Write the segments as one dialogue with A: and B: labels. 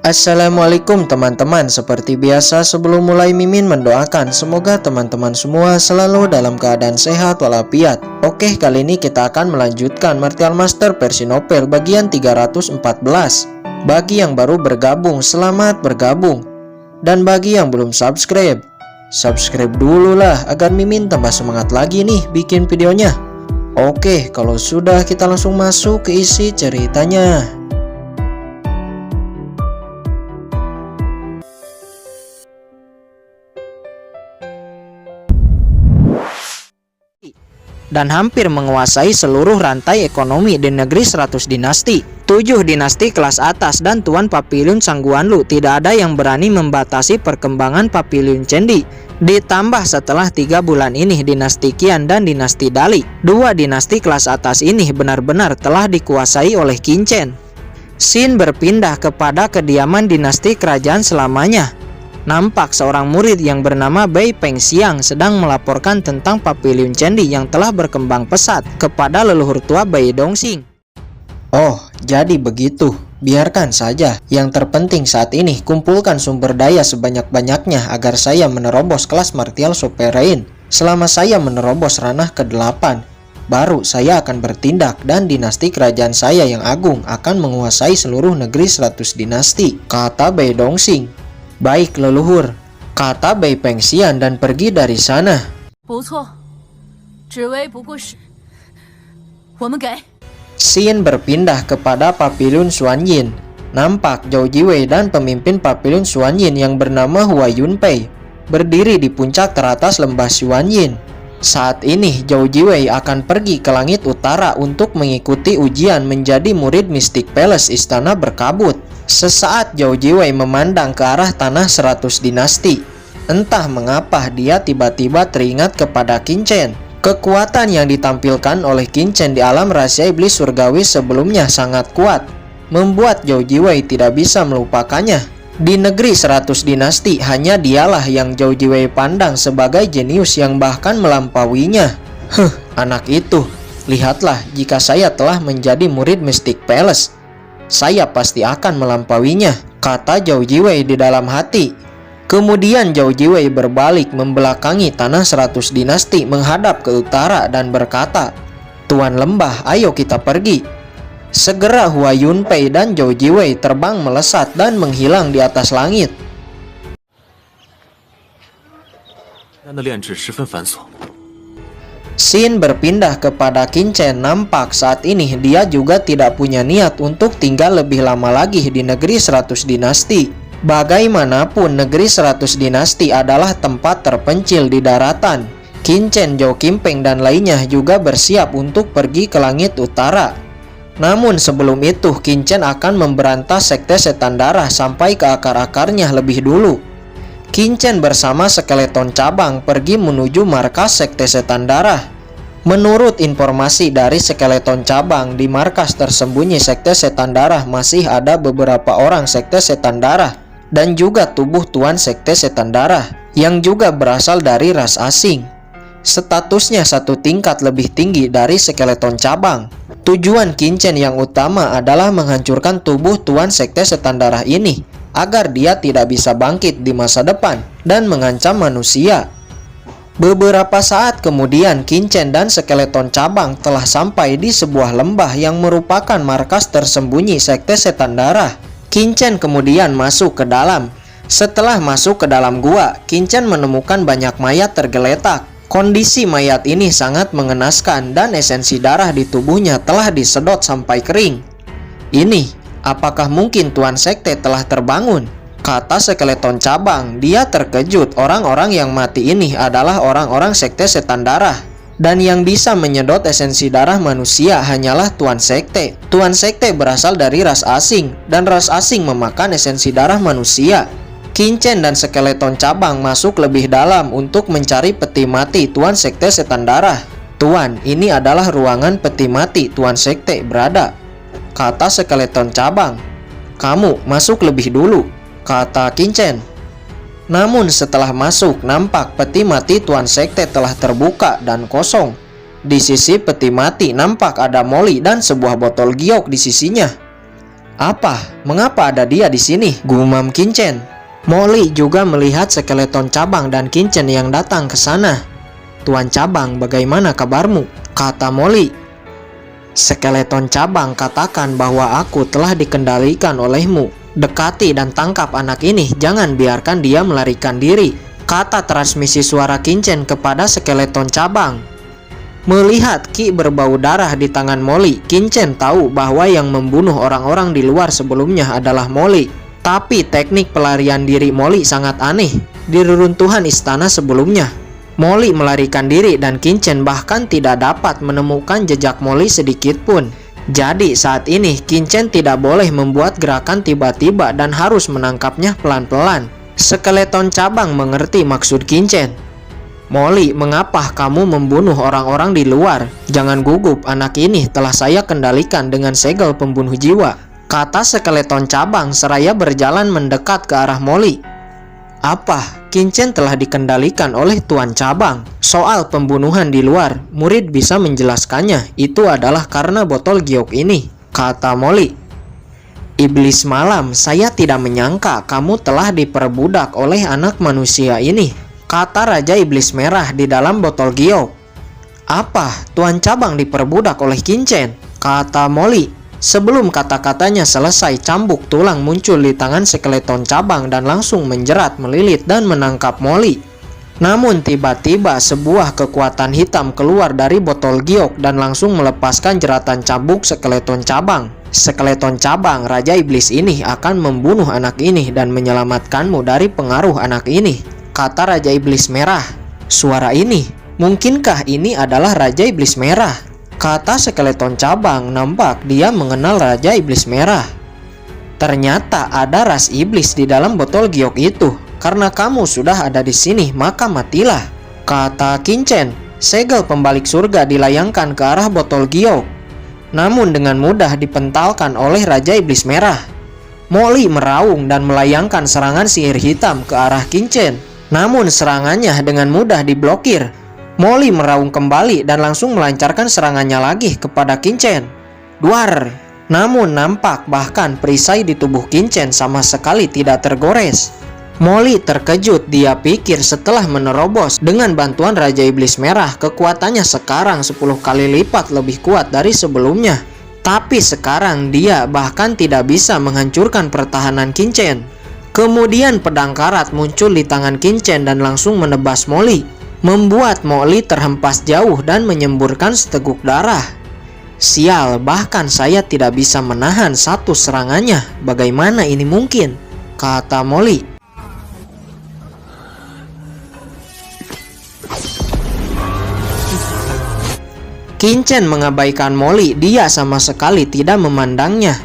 A: Assalamualaikum teman-teman. Seperti biasa sebelum mulai Mimin mendoakan semoga teman-teman semua selalu dalam keadaan sehat walafiat. Oke, kali ini kita akan melanjutkan Martial Master versi novel bagian 314. Bagi yang baru bergabung, selamat bergabung. Dan bagi yang belum subscribe dulu lah agar Mimin tambah semangat lagi nih bikin videonya. Oke, kalau sudah kita langsung masuk ke isi ceritanya. Dan hampir menguasai seluruh rantai ekonomi di negeri 100 dinasti. 7 dinasti kelas atas dan Tuan Papiliun Sangguanlu tidak ada yang berani membatasi perkembangan Papiliun Cendi. Ditambah setelah 3 bulan ini dinasti Qian dan dinasti Dali. 2 dinasti kelas atas ini benar-benar telah dikuasai oleh Qin Chen. Xin berpindah kepada kediaman dinasti kerajaan selamanya. Nampak seorang murid yang bernama Bai Pengxiang sedang melaporkan tentang Papiliun Cendi yang telah berkembang pesat kepada leluhur tua Bai Dongxing. Oh, jadi begitu. Biarkan saja. Yang terpenting saat ini kumpulkan sumber daya sebanyak-banyaknya agar saya menerobos kelas martial sovereign. Selama saya menerobos ranah ke-8, baru saya akan bertindak dan dinasti kerajaan saya yang agung akan menguasai seluruh negeri 100 dinasti, kata Bai Dongxing. Baik leluhur, kata Bai Pengxiang dan pergi dari sana. Xin berpindah kepada Papiliun Xuanyin. Nampak Zhou Jiwei dan pemimpin Papiliun Xuanyin yang bernama Hua Yunpei berdiri di puncak teratas lembah Xuanyin. Saat ini Zhou Jiwei akan pergi ke langit utara untuk mengikuti ujian menjadi murid Mystic Palace Istana Berkabut. Sesaat Zhou Jiwei memandang ke arah tanah 100 dinasti. Entah mengapa dia tiba-tiba teringat kepada Qin Chen. Kekuatan yang ditampilkan oleh Qin Chen di alam rahasia iblis surgawi sebelumnya sangat kuat, membuat Zhou Jiwei tidak bisa melupakannya. Di negeri 100 dinasti hanya dialah yang Zhou Jiwei pandang sebagai jenius yang bahkan melampauinya. Anak itu, lihatlah jika saya telah menjadi murid Mystic Palace, saya pasti akan melampauinya, kata Zhou Jiwei di dalam hati. Kemudian Zhou Jiwei berbalik membelakangi tanah 100 dinasti menghadap ke utara dan berkata, "Tuan Lembah, ayo kita pergi." Segera Hua Yunpei dan Zhou Jiwei terbang melesat dan menghilang di atas langit. Xin berpindah kepada Qin Chen. Nampak saat ini dia juga tidak punya niat untuk tinggal lebih lama lagi di negeri 100 dinasti. Bagaimanapun negeri 100 dinasti adalah tempat terpencil di daratan. Qin Chen, Zhou Qimpeng dan lainnya juga bersiap untuk pergi ke langit utara. Namun sebelum itu Qin Chen akan memberantas sekte setan darah sampai ke akar-akarnya lebih dulu. Qin Chen bersama skeleton cabang pergi menuju markas sekte setan darah. Menurut informasi dari skeleton cabang, di markas tersembunyi sekte setan darah masih ada beberapa orang sekte setan darah dan juga tubuh tuan sekte setan darah yang juga berasal dari ras asing. Statusnya satu tingkat lebih tinggi dari skeleton cabang. Tujuan Qin Chen yang utama adalah menghancurkan tubuh tuan sekte setan darah ini agar dia tidak bisa bangkit di masa depan dan mengancam manusia. Beberapa saat kemudian Qin Chen dan skeleton cabang telah sampai di sebuah lembah yang merupakan markas tersembunyi sekte setan darah. Qin Chen kemudian masuk ke dalam. Setelah masuk ke dalam gua, Qin Chen menemukan banyak mayat tergeletak. Kondisi mayat ini sangat mengenaskan dan esensi darah di tubuhnya telah disedot sampai kering. Ini, apakah mungkin tuan sekte telah terbangun? Kata skeleton cabang. Dia terkejut. Orang-orang yang mati ini adalah orang-orang sekte setan darah. Dan yang bisa menyedot esensi darah manusia hanyalah tuan sekte. Tuan sekte berasal dari ras asing, dan ras asing memakan esensi darah manusia. Qin Chen dan skeleton cabang masuk lebih dalam untuk mencari peti mati tuan sekte setan darah. "Tuan, ini adalah ruangan peti mati tuan sekte berada," kata skeleton cabang. "Kamu masuk lebih dulu," kata Qin Chen. Namun setelah masuk, nampak peti mati tuan sekte telah terbuka dan kosong. Di sisi peti mati nampak ada moli dan sebuah botol giok di sisinya. Apa? Mengapa ada dia di sini? Gumam Kincen. Molly juga melihat skeleton cabang dan Kincen yang datang ke sana. Tuan Cabang, bagaimana kabarmu? Kata Molly. Skeleton cabang katakan bahwa aku telah dikendalikan olehmu. Dekati dan tangkap anak ini, jangan biarkan dia melarikan diri, kata transmisi suara Kincen kepada skeleton cabang. Melihat ki berbau darah di tangan Molly, Kincen tahu bahwa yang membunuh orang-orang di luar sebelumnya adalah Molly. Tapi teknik pelarian diri Molly sangat aneh. Di reruntuhan istana sebelumnya, Molly melarikan diri dan Kincen bahkan tidak dapat menemukan jejak Molly sedikit pun. Jadi saat ini Kincen tidak boleh membuat gerakan tiba-tiba dan harus menangkapnya pelan-pelan. Skeleton cabang mengerti maksud Kincen. Molly, mengapa kamu membunuh orang-orang di luar? Jangan gugup, anak ini telah saya kendalikan dengan segel pembunuh jiwa, kata skeleton cabang seraya berjalan mendekat ke arah Molly. Apa? Kincen telah dikendalikan oleh Tuan Cabang. Soal pembunuhan di luar, murid bisa menjelaskannya. Itu adalah karena botol giok ini, kata Molly. Iblis malam, saya tidak menyangka kamu telah diperbudak oleh anak manusia ini, kata Raja Iblis Merah di dalam botol giok. Apa? Tuan Cabang diperbudak oleh Kincen, kata Molly. Sebelum kata-katanya selesai, cambuk tulang muncul di tangan skeleton cabang dan langsung menjerat, melilit, dan menangkap Molly. Namun tiba-tiba sebuah kekuatan hitam keluar dari botol giok dan langsung melepaskan jeratan cambuk skeleton cabang. Skeleton cabang, Raja Iblis ini akan membunuh anak ini dan menyelamatkanmu dari pengaruh anak ini, kata Raja Iblis Merah. Suara ini, mungkinkah ini adalah Raja Iblis Merah? Kata skeleton cabang, nampak dia mengenal Raja Iblis Merah. Ternyata ada ras iblis di dalam botol giok itu. Karena kamu sudah ada di sini, maka matilah, kata Kincen. Segel pembalik surga dilayangkan ke arah botol giok, namun dengan mudah dipentalkan oleh Raja Iblis Merah. Molly meraung dan melayangkan serangan sihir hitam ke arah Kincen, namun serangannya dengan mudah diblokir. Molly meraung kembali dan langsung melancarkan serangannya lagi kepada Kincen. Duar! Namun nampak bahkan perisai di tubuh Kincen sama sekali tidak tergores. Molly terkejut, dia pikir setelah menerobos dengan bantuan Raja Iblis Merah, kekuatannya sekarang 10 kali lipat lebih kuat dari sebelumnya. Tapi sekarang dia bahkan tidak bisa menghancurkan pertahanan Kincen. Kemudian pedang karat muncul di tangan Kincen dan langsung menebas Molly, membuat Molly terhempas jauh dan menyemburkan seteguk darah. Sial, bahkan saya tidak bisa menahan satu serangannya. Bagaimana ini mungkin? Kata Molly. Kincen mengabaikan Molly, dia sama sekali tidak memandangnya.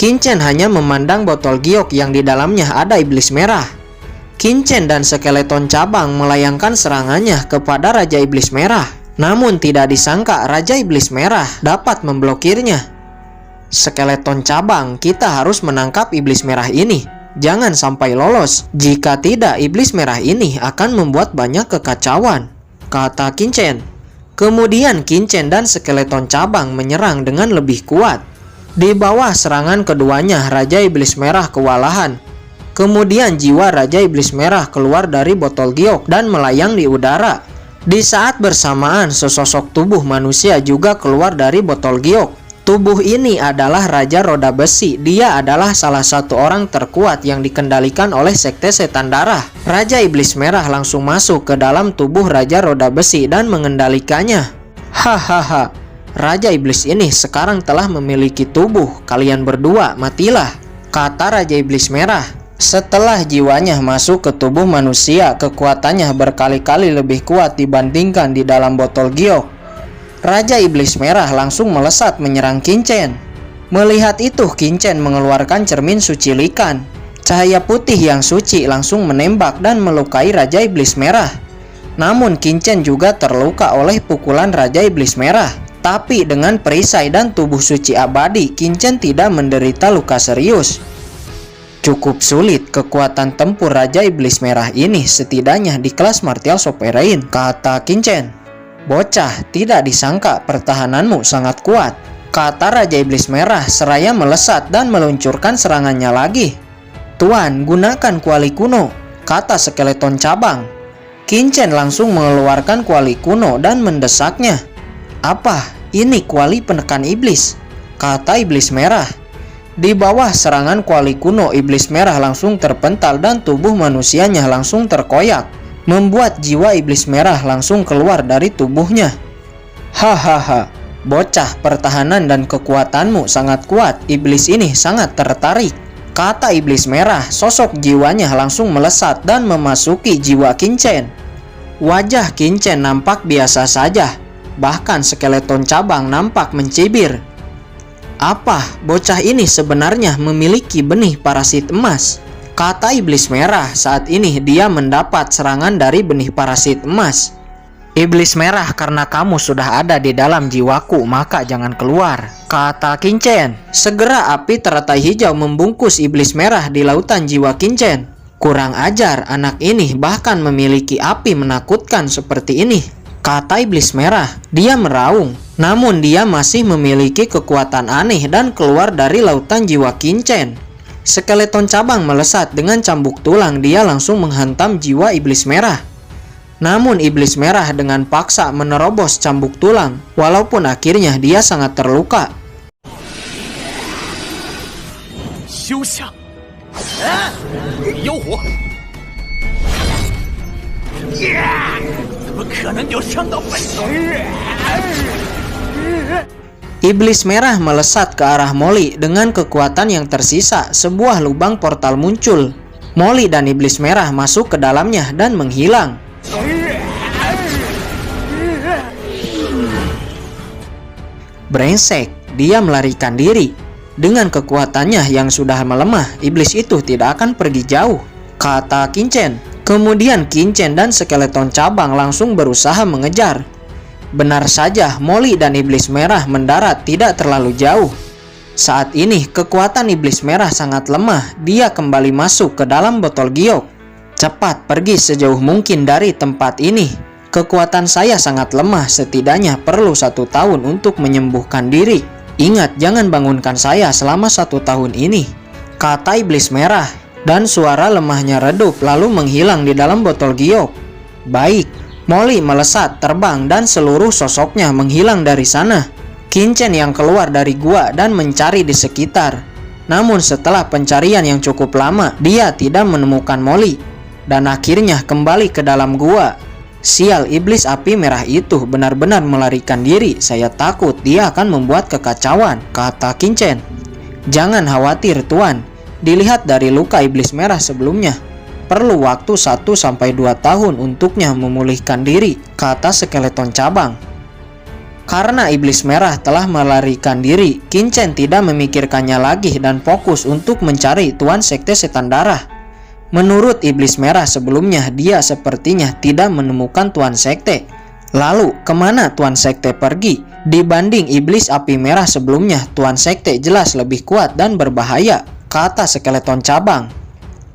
A: Kincen hanya memandang botol giok yang di dalamnya ada iblis merah. Kincen dan skeleton cabang melayangkan serangannya kepada Raja Iblis Merah. Namun tidak disangka Raja Iblis Merah dapat memblokirnya. Skeleton cabang, kita harus menangkap Iblis Merah ini. Jangan sampai lolos. Jika tidak, Iblis Merah ini akan membuat banyak kekacauan, kata Kincen. Kemudian Kincen dan skeleton cabang menyerang dengan lebih kuat. Di bawah serangan keduanya, Raja Iblis Merah kewalahan. Kemudian jiwa Raja Iblis Merah keluar dari botol giok dan melayang di udara. Di saat bersamaan, sesosok tubuh manusia juga keluar dari botol giok. Tubuh ini adalah Raja Roda Besi. Dia adalah salah satu orang terkuat yang dikendalikan oleh Sekte Setan Darah. Raja Iblis Merah langsung masuk ke dalam tubuh Raja Roda Besi dan mengendalikannya. Hahaha, Raja Iblis ini sekarang telah memiliki tubuh. Kalian berdua matilah, kata Raja Iblis Merah. Setelah jiwanya masuk ke tubuh manusia, kekuatannya berkali-kali lebih kuat dibandingkan di dalam botol giok. Raja Iblis Merah langsung melesat menyerang Kincen. Melihat itu, Kincen mengeluarkan cermin suci likan. Cahaya putih yang suci langsung menembak dan melukai Raja Iblis Merah. Namun Kincen juga terluka oleh pukulan Raja Iblis Merah. Tapi dengan perisai dan tubuh suci abadi, Kincen tidak menderita luka serius. Cukup sulit kekuatan tempur Raja Iblis Merah ini setidaknya di kelas Martial Sovereign, kata Kincen. Bocah, tidak disangka pertahananmu sangat kuat. kata Raja Iblis Merah seraya melesat dan meluncurkan serangannya lagi. "Tuan, gunakan kuali kuno," kata skeleton cabang. Qin-Chen langsung mengeluarkan kuali kuno dan mendesaknya. "Apa? Ini kuali penekan iblis," kata Iblis Merah. Di bawah serangan kuali kuno, Iblis Merah langsung terpental dan tubuh manusianya langsung terkoyak, membuat jiwa Iblis Merah langsung keluar dari tubuhnya. "Hahaha, bocah, pertahanan dan kekuatanmu sangat kuat. Iblis ini sangat tertarik," kata Iblis Merah. Sosok jiwanya langsung melesat dan memasuki jiwa Qin-Chen. Wajah Qin-Chen nampak biasa saja, bahkan skeleton cabang nampak mencibir. "Apa, bocah ini sebenarnya memiliki benih parasit emas?" kata Iblis Merah. Saat ini dia mendapat serangan dari benih parasit emas. "Iblis Merah, karena kamu sudah ada di dalam jiwaku, maka jangan keluar," kata Qin-Chen. Segera api teratai hijau membungkus Iblis Merah di lautan jiwa Qin-Chen. "Kurang ajar, anak ini bahkan memiliki api menakutkan seperti ini," kata Iblis Merah. Dia meraung, namun dia masih memiliki kekuatan aneh dan keluar dari lautan jiwa Qin-Chen. Skeleton cabang melesat dengan cambuk tulang, dia langsung menghantam jiwa Iblis Merah. Namun Iblis Merah dengan paksa menerobos cambuk tulang, walaupun akhirnya dia sangat terluka. Iblis Merah melesat ke arah Molly dengan kekuatan yang tersisa. Sebuah lubang portal muncul. Molly dan Iblis Merah masuk ke dalamnya dan menghilang. Brengsek, dia melarikan diri. Dengan kekuatannya yang sudah melemah, iblis itu tidak akan pergi jauh, kata Qin-Chen. Kemudian Qin-Chen dan skeleton cabang langsung berusaha mengejar. Benar saja, Molly dan Iblis Merah mendarat tidak terlalu jauh. Saat ini kekuatan Iblis Merah sangat lemah. Dia kembali masuk ke dalam botol giok. "Cepat pergi sejauh mungkin dari tempat ini. Kekuatan saya sangat lemah, setidaknya perlu 1 tahun untuk menyembuhkan diri. Ingat, jangan bangunkan saya selama 1 tahun ini," kata Iblis Merah. Dan suara lemahnya redup lalu menghilang di dalam botol giok. Baik, Molly melesat terbang dan seluruh sosoknya menghilang dari sana. Qin-Chen yang keluar dari gua dan mencari di sekitar. Namun setelah pencarian yang cukup lama, dia tidak menemukan Molly. Dan akhirnya kembali ke dalam gua. Sial, iblis api merah itu benar-benar melarikan diri. Saya takut dia akan membuat kekacauan, kata Qin-Chen. Jangan khawatir, Tuan. Dilihat dari luka iblis merah sebelumnya, perlu waktu 1-2 tahun untuknya memulihkan diri, kata skeleton cabang. Karena iblis merah telah melarikan diri, Qin-Chen tidak memikirkannya lagi dan fokus untuk mencari Tuan Sekte Setan Darah. Menurut iblis merah sebelumnya, dia sepertinya tidak menemukan Tuan Sekte. Lalu, kemana Tuan Sekte pergi? Dibanding iblis api merah sebelumnya, Tuan Sekte jelas lebih kuat dan berbahaya, kata skeleton cabang.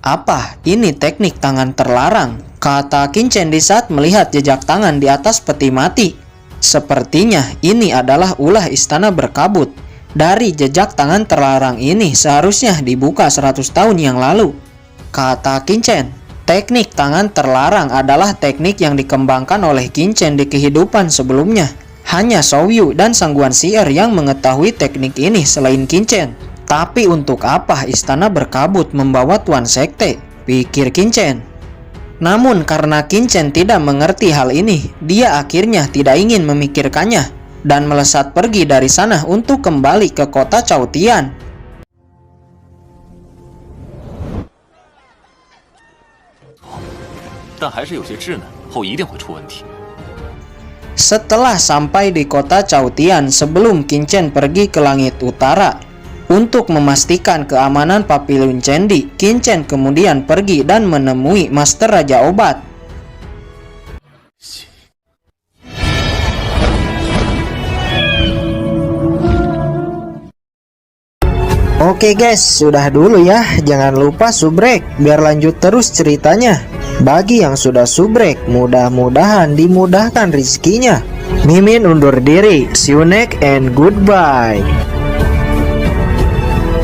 A: Apa? Ini teknik tangan terlarang, kata Qin-Chen di saat melihat jejak tangan di atas peti mati. Sepertinya ini adalah ulah istana berkabut. Dari jejak tangan terlarang ini seharusnya dibuka 100 tahun yang lalu, kata Qin-Chen. Teknik tangan terlarang adalah teknik yang dikembangkan oleh Qin-Chen di kehidupan sebelumnya. Hanya Shouyu dan Sangguan Sier yang mengetahui teknik ini selain Qin-Chen. Tapi untuk apa istana berkabut membawa Tuan Sekte? Pikir Qin-Chen. Namun karena Qin-Chen tidak mengerti hal ini, dia akhirnya tidak ingin memikirkannya dan melesat pergi dari sana untuk kembali ke kota Chaotian. Setelah sampai di kota Chaotian, sebelum Qin-Chen pergi ke langit utara untuk memastikan keamanan Papillon Candy, Qin-Chen kemudian pergi dan menemui Master Raja Obat. Oke guys, sudah dulu ya. Jangan lupa subrek biar lanjut terus ceritanya. Bagi yang sudah subrek, mudah-mudahan dimudahkan rezekinya. Mimin undur diri. See you next and goodbye.